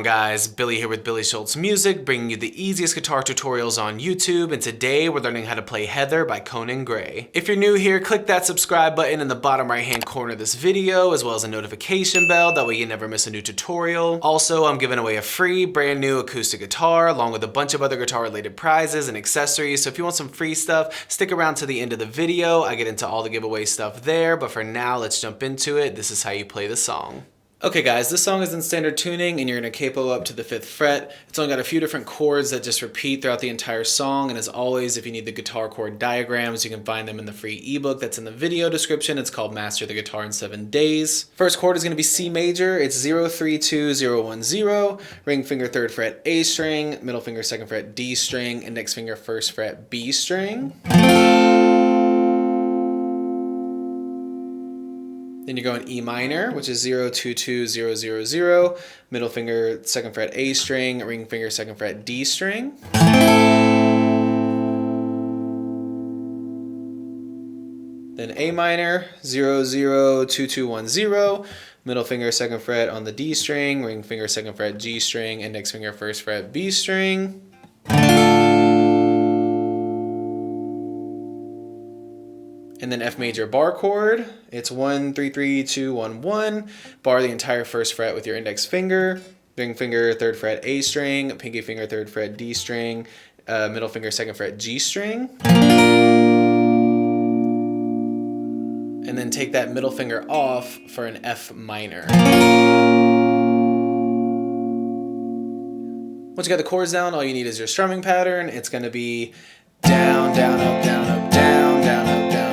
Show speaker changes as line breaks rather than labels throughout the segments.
on, guys? Billy here with Billy Schultz Music, bringing you the easiest guitar tutorials on YouTube, and today we're learning how to play Heather by Conan Gray. If you're new here, click that subscribe button in the bottom right hand corner of this video, as well as a notification bell, that way you never miss a new tutorial. Also, I'm giving away a free brand new acoustic guitar, along with a bunch of other guitar related prizes and accessories, so if you want some free stuff, stick around to the end of the video. I get into all the giveaway stuff there, but for now, let's jump into it. This is how you play the song. Okay guys, this song is in standard tuning and you're going to capo up to the 5th fret. It's only got a few different chords that just repeat throughout the entire song, and as always, if you need the guitar chord diagrams, you can find them in the free ebook that's in the video description. It's called Master the Guitar in 7 Days. First chord is going to be C major. It's 032010, ring finger 3rd fret A string, middle finger 2nd fret D string, index finger 1st fret B string. Then you're going E minor, which is 022000, middle finger 2nd fret A string, ring finger 2nd fret D string. Then A minor, 002210, middle finger 2nd fret on the D string, ring finger 2nd fret G string, index finger 1st fret B string. And then F major bar chord, it's 1332211, bar the entire 1st fret with your index finger, ring finger 3rd fret A string, pinky finger 3rd fret D string, middle finger 2nd fret G string. And then take that middle finger off for an F minor. Once you got the chords down, all you need is your strumming pattern. It's going to be down, down, up, down, up, down, down, up, down, up.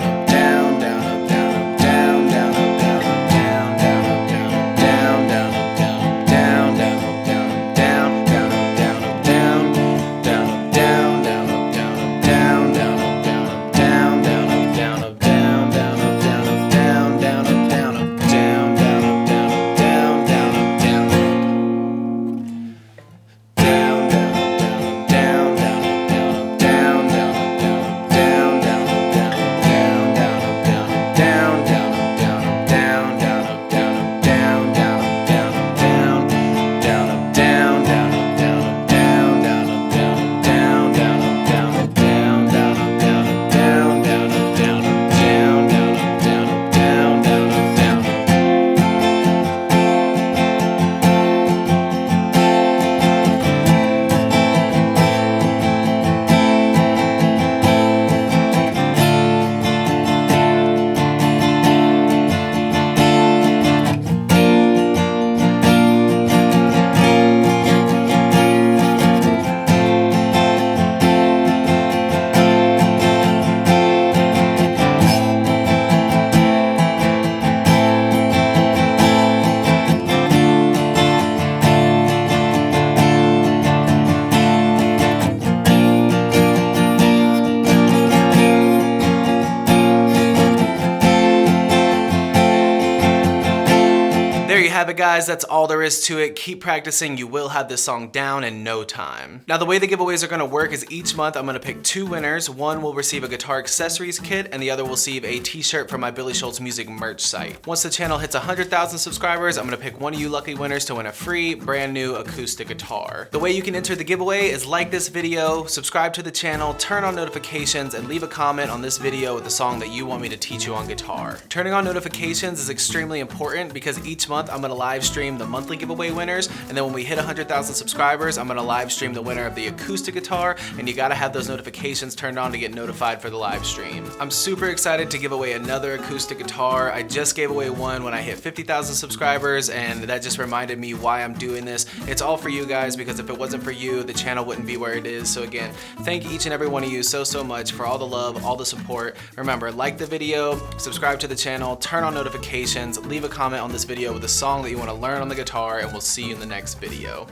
There you have it, guys. That's all there is to it. Keep practicing. You will have this song down in no time. Now, the way the giveaways are going to work is each month I'm going to pick 2 winners. One will receive a guitar accessories kit and the other will receive a t-shirt from my Billy Schultz Music merch site. Once the channel hits 100,000 subscribers, I'm going to pick one of you lucky winners to win a free brand new acoustic guitar. The way you can enter the giveaway is like this video, subscribe to the channel, turn on notifications, and leave a comment on this video with the song that you want me to teach you on guitar. Turning on notifications is extremely important because each month I'm going to live stream the monthly giveaway winners, and then when we hit 100,000 subscribers, I'm going to live stream the winner of the acoustic guitar, and you got to have those notifications turned on to get notified for the live stream. I'm super excited to give away another acoustic guitar. I just gave away one when I hit 50,000 subscribers, and that just reminded me why I'm doing this. It's all for you guys, because if it wasn't for you, the channel wouldn't be where it is. So again, thank each and every one of you so much for all the love, all the support. Remember, like the video, subscribe to the channel, turn on notifications, leave a comment on this video with a song that you want to learn on the guitar, and we'll see you in the next video.